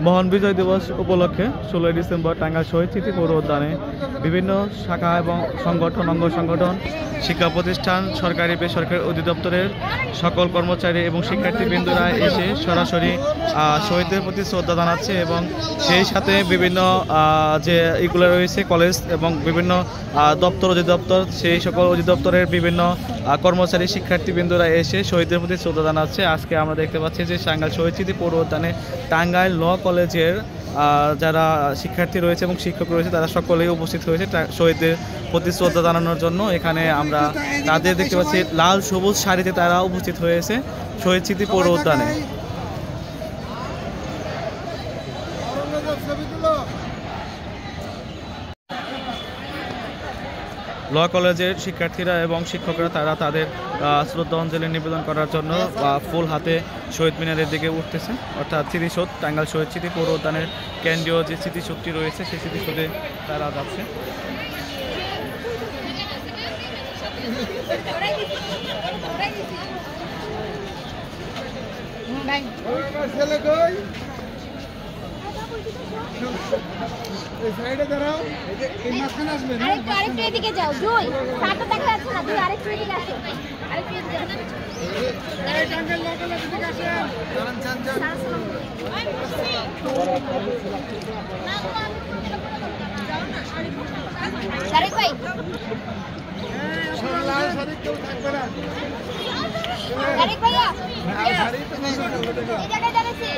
মহান বিজয় দিবস উপলক্ষে 16 ডিসেম্বর টাঙ্গাইল শহীদ স্মৃতি পৌর উদ্যানে বিভিন্ন শাখা এবং সংগঠন, অঙ্গ সংগঠন, শিক্ষা প্রতিষ্ঠান, সরকারি বেসরকারি অধিদপ্তরের সকল কর্মচারী এবং শিক্ষার্থীবৃন্দরা এসে সরাসরি শহীদদের প্রতি শ্রদ্ধা জানাচ্ছে এবং সেই সাথে বিভিন্ন যে এগুলো রয়েছে কলেজ এবং বিভিন্ন দপ্তর অধিদপ্তর, সেই সকল অধিদপ্তরের বিভিন্ন কর্মচারী শিক্ষার্থীবৃন্দরা এসে শহীদদের প্রতি শ্রদ্ধা জানাচ্ছে। আজকে আমরা দেখতে পাচ্ছি যে টাঙ্গাইল শহীদ স্মৃতি পৌর উদ্যানে টাঙ্গাইল ল কলেজের যারা শিক্ষার্থী রয়েছে এবং শিক্ষক রয়েছে তারা সকলেই উপস্থিত হয়েছে শহীদদের প্রতি শ্রদ্ধা জানানোর জন্য। এখানে আমরা তাদের দেখতে পাচ্ছি লাল সবুজ শাড়িতে তারা উপস্থিত হয়েছে শহীদ স্মৃতি পৌর উদ্যানে। ল কলেজের শিক্ষার্থীরা এবং শিক্ষকরা তারা তাদের শ্রদ্ধাঞ্জলি নিবেদন করার জন্য ফুল হাতে শহীদ মিনারের দিকে উঠতেছে, অর্থাৎ স্মৃতিসৌধ টাঙ্গাইল শহীদ স্মৃতি পৌর উদ্যানের কেন্দ্রীয় যে স্মৃতিসৌধটি রয়েছে সেই স্মৃতিসৌধে তারা যাচ্ছে। এদিকে যাও, দুই সাতটা দেখা যাচ্ছে না, দুই আরেকটু এদিকে আসো, আরেকটু এদিকে আসো। শারিক ভাই, শারিক ভাইয়া এই জায়গায় দাঁড়াচ্ছি।